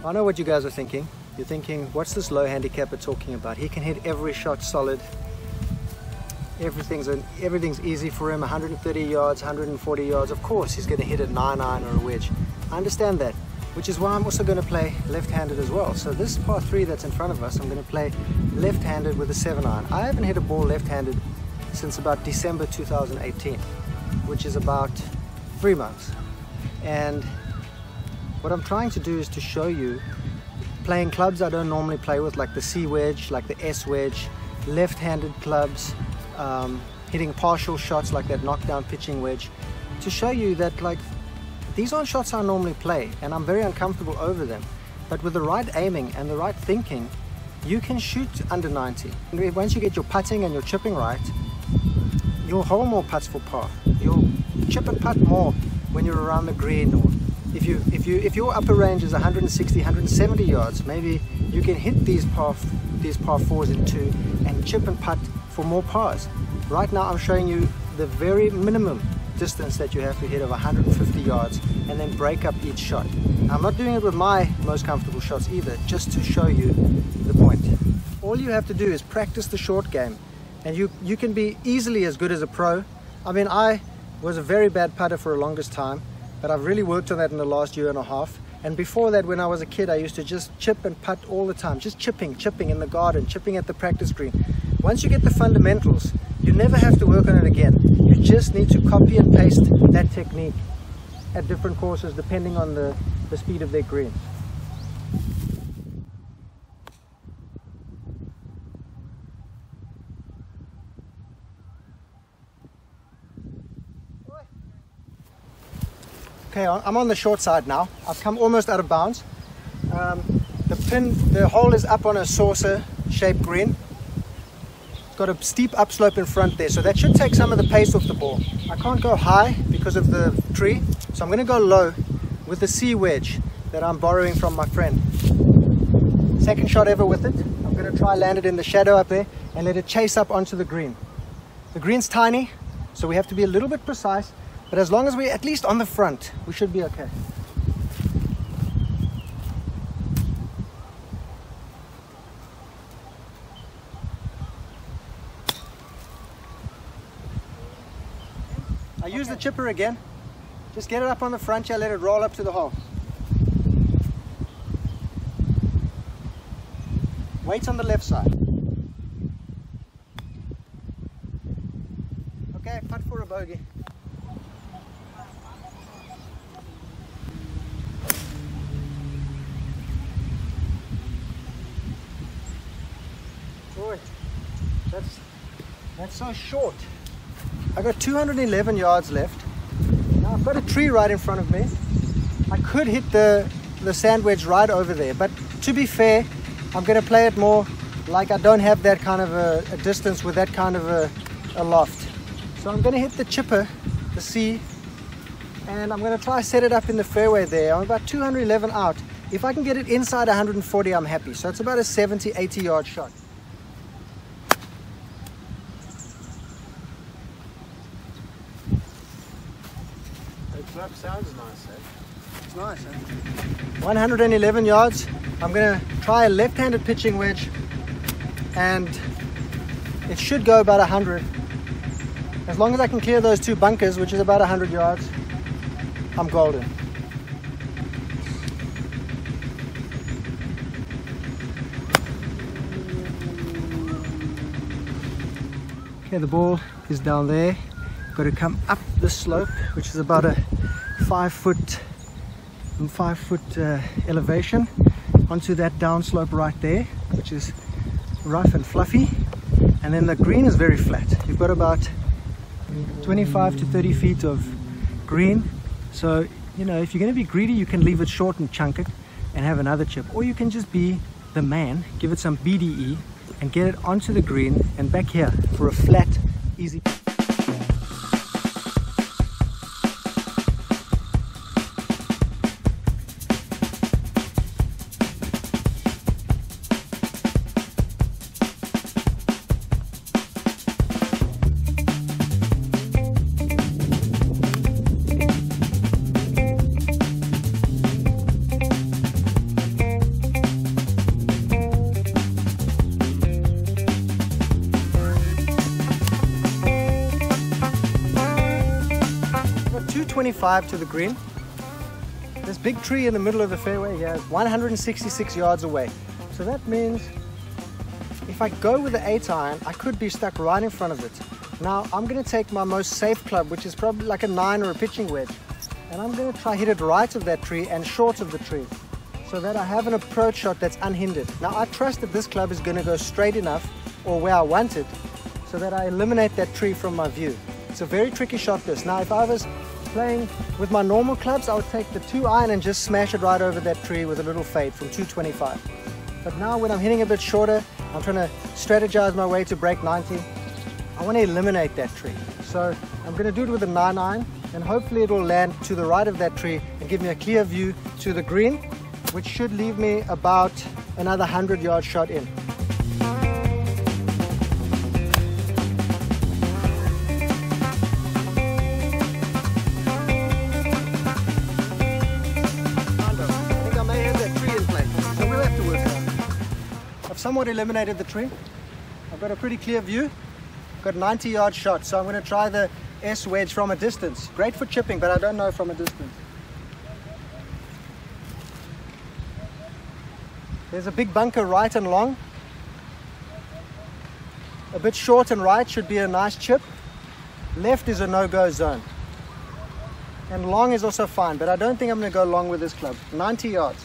I know what you guys are thinking. You're thinking, what's this low handicapper talking about? He can hit every shot solid. Everything's easy for him. 130 yards, 140 yards. Of course, he's going to hit a 9-iron or a wedge. I understand that, which is why I'm also going to play left-handed as well. So this par 3 that's in front of us, I'm going to play left-handed with a 7-iron. I haven't hit a ball left-handed since about December 2018, which is about 3 months. And what I'm trying to do is to show you playing clubs I don't normally play with, like the C wedge, like the S wedge, left-handed clubs, hitting partial shots like that knockdown pitching wedge, to show you that like these aren't shots I normally play and I'm very uncomfortable over them, but with the right aiming and the right thinking you can shoot under 90. And once you get your putting and your chipping right, you'll hole more putts for par. You'll chip and putt more when you're around the green, or if your upper range is 160, 170 yards, maybe you can hit these par 4s in 2 and chip and putt for more pars. Right now I'm showing you the very minimum distance that you have to hit of 150 yards and then break up each shot. Now, I'm not doing it with my most comfortable shots either, just to show you the point. All you have to do is practice the short game and you can be easily as good as a pro. I mean, I was a very bad putter for the longest time, but I've really worked on that in the last year and a half. And before that, when I was a kid, I used to just chip and putt all the time, just chipping in the garden, chipping at the practice green. Once you get the fundamentals, you never have to work on it again. You just need to copy and paste that technique at different courses depending on the speed of their greens. Okay, I'm on the short side now. I've come almost out of bounds. The hole is up on a saucer shaped green. It's got a steep upslope in front there, so that should take some of the pace off the ball. I can't go high because of the tree, so I'm going to go low with the C wedge that I'm borrowing from my friend. Second shot ever with it. I'm going to try land it in the shadow up there and let it chase up onto the green. The green's tiny, so we have to be a little bit precise. But as long as we're at least on the front, we should be okay. I use the chipper again. Just get it up on the front here, let it roll up to the hole. Wait on the left side. Okay, putt for a bogey. Boy, that's so short. I got 211 yards left. Now I've got a tree right in front of me. I could hit the sand wedge right over there, but to be fair, I'm going to play it more like I don't have that kind of a distance with that kind of a loft. So I'm going to hit the chipper, the C, and I'm going to try set it up in the fairway there. I'm about 211 out. If I can get it inside 140, I'm happy. So it's about a 70, 80 yard shot. That sounds nice, eh? It's nice, eh? 111 yards. I'm going to try a left-handed pitching wedge and it should go about 100. As long as I can clear those two bunkers, which is about 100 yards, I'm golden. Okay, the ball is down there. Got to come up the slope, which is about a 5 foot elevation, onto that downslope right there, which is rough and fluffy. And then the green is very flat. You've got about 25 to 30 feet of green. So, you know, if you're going to be greedy, you can leave it short and chunk it and have another chip. Or you can just be the man, give it some BDE and get it onto the green and back here for a flat, easy. 225 to the green. This big tree in the middle of the fairway here is 166 yards away. So that means if I go with the 8 iron, I could be stuck right in front of it. Now I'm going to take my most safe club, which is probably like a 9 or a pitching wedge, and I'm going to try hit it right of that tree and short of the tree, so that I have an approach shot that's unhindered. Now I trust that this club is going to go straight enough, or where I want it, so that I eliminate that tree from my view. It's a very tricky shot this. Now if I was playing with my normal clubs, I would take the 2 iron and just smash it right over that tree with a little fade from 225. But now when I'm hitting a bit shorter, I'm trying to strategize my way to break 90. I want to eliminate that tree. So I'm going to do it with a 9 iron, and hopefully it will land to the right of that tree and give me a clear view to the green, which should leave me about another 100-yard shot in. Somewhat eliminated the tree. I've got a pretty clear view. I've got a 90-yard shot, so I'm going to try the S wedge from a distance. Great for chipping, but I don't know from a distance. There's a big bunker right and long. A bit short and right should be a nice chip. Left is a no-go zone. And long is also fine, but I don't think I'm going to go long with this club. 90 yards.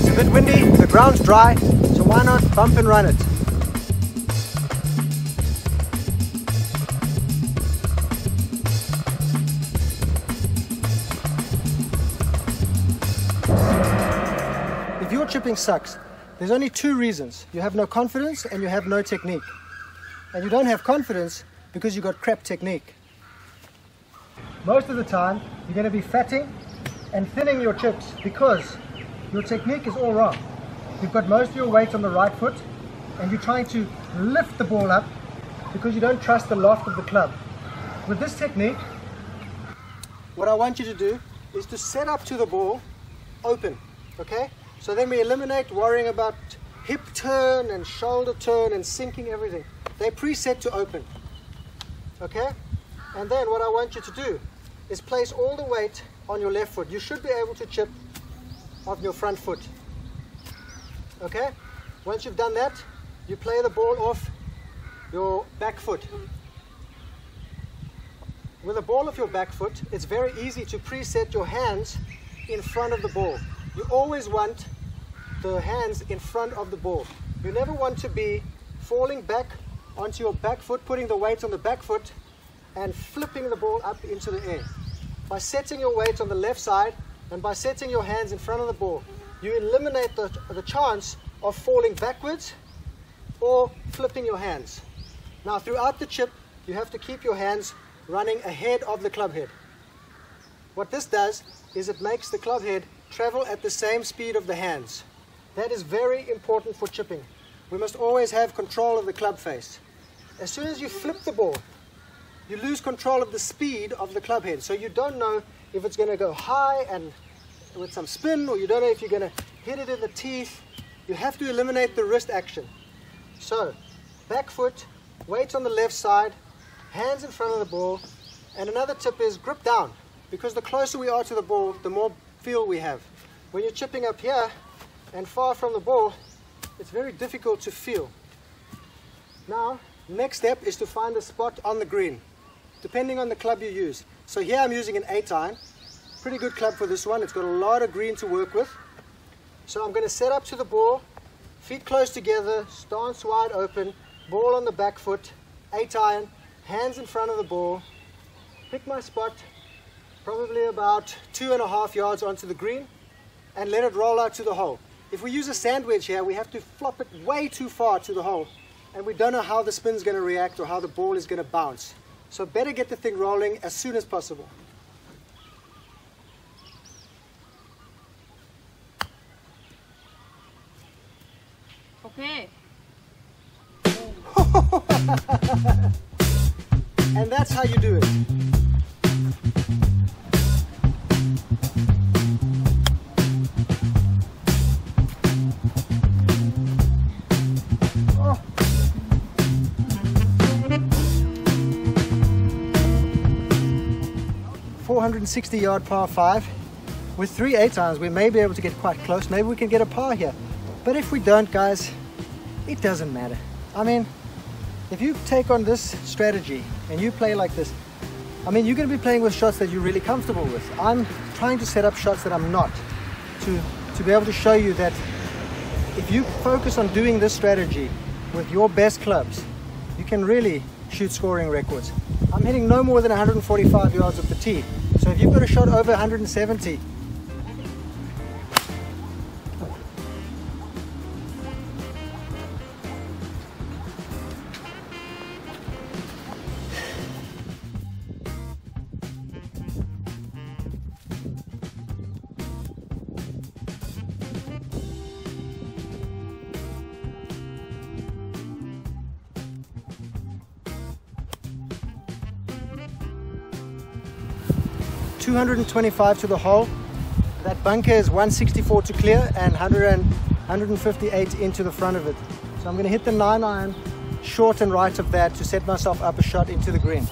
A bit windy, the ground's dry, so why not bump and run it? If your chipping sucks, there's only 2 reasons. You have no confidence and you have no technique. And you don't have confidence because you got crap technique. Most of the time, you're going to be fatting and thinning your chips because your technique is all wrong. You've got most of your weight on the right foot and you're trying to lift the ball up because you don't trust the loft of the club. With this technique, what I want you to do is to set up to the ball open, okay? So then we eliminate worrying about hip turn and shoulder turn and sinking everything. They preset to open, okay? And then what I want you to do is place all the weight on your left foot. You should be able to chip off your front foot. Okay? Once you've done that, you play the ball off your back foot. With the ball off your back foot, it's very easy to preset your hands in front of the ball. You always want the hands in front of the ball. You never want to be falling back onto your back foot, putting the weight on the back foot and flipping the ball up into the air. By setting your weight on the left side, and by setting your hands in front of the ball, you eliminate the chance of falling backwards or flipping your hands. Now throughout the chip, you have to keep your hands running ahead of the club head. What this does is it makes the club head travel at the same speed of the hands. That is very important for chipping. We must always have control of the club face. As soon as you flip the ball, you lose control of the speed of the club head. So you don't know if it's going to go high and with some spin, or you don't know if you're going to hit it in the teeth. You have to eliminate the wrist action. So, back foot, weight on the left side, hands in front of the ball, and another tip is grip down, because the closer we are to the ball, the more feel we have. When you're chipping up here and far from the ball, it's very difficult to feel. Now, next step is to find a spot on the green, depending on the club you use. So here I'm using an 8 iron. Pretty good club for this one. It's got a lot of green to work with. So I'm going to set up to the ball, feet close together, stance wide open, ball on the back foot, 8-iron, hands in front of the ball, pick my spot, probably about 2.5 yards onto the green, and let it roll out to the hole. If we use a sand wedge here, we have to flop it way too far to the hole, and we don't know how the spin's going to react or how the ball is going to bounce. So better get the thing rolling as soon as possible. Okay. And that's how you do it. Oh. 460-yard par 5. With 3 8-irons, we may be able to get quite close. Maybe we can get a par here. But if we don't, guys, it doesn't matter. I mean, if you take on this strategy and you play like this, I mean, you're going to be playing with shots that you're really comfortable with. I'm trying to set up shots that I'm not, to be able to show you that if you focus on doing this strategy with your best clubs, you can really shoot scoring records. I'm hitting no more than 145 yards off the tee. So if you've got a shot over 170, $225 to the hole. That bunker is 164 to clear and 158 into the front of it. So I'm going to hit the 9-iron short and right of that to set myself up a shot into the green.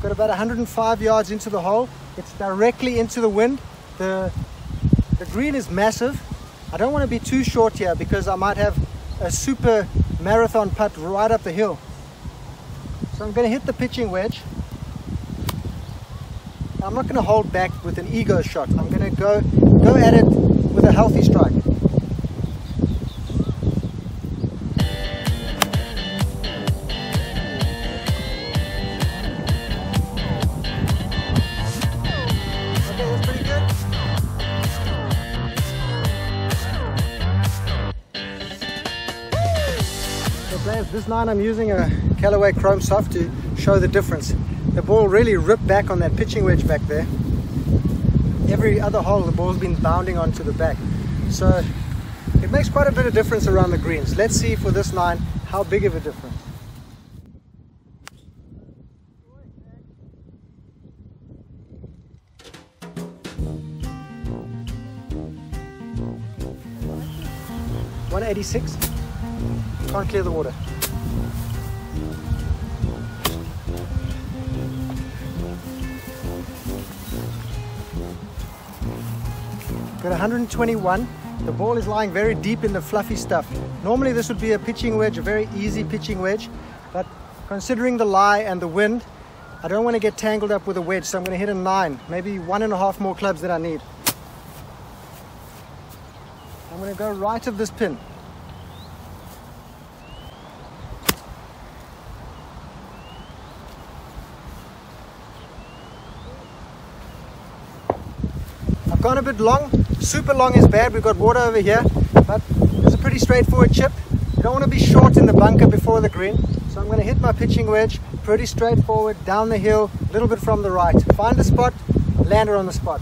Got about 105 yards into the hole. It's directly into the wind. The green is massive. I don't want to be too short here because I might have a super marathon putt right up the hill. So I'm going to hit the pitching wedge. I'm not going to hold back with an ego shot. I'm going to go at it with a healthy strike. This 9 I'm using a Callaway Chrome Soft to show the difference. The ball really ripped back on that pitching wedge back there. Every other hole the ball's been bounding onto the back. So it makes quite a bit of difference around the greens. Let's see for this 9 how big of a difference. $186. Can't clear the water. Got 121. The ball is lying very deep in the fluffy stuff. Normally this would be a pitching wedge, a very easy pitching wedge, but considering the lie and the wind, I don't want to get tangled up with a wedge, so I'm going to hit a 9, maybe 1.5 more clubs that I need. I'm going to go right of this pin. I've gone a bit long. Super long is bad. We've got water over here, but it's a pretty straightforward chip. You don't want to be short in the bunker before the green. So I'm going to hit my pitching wedge pretty straightforward down the hill, a little bit from the right. Find a spot, land her on the spot.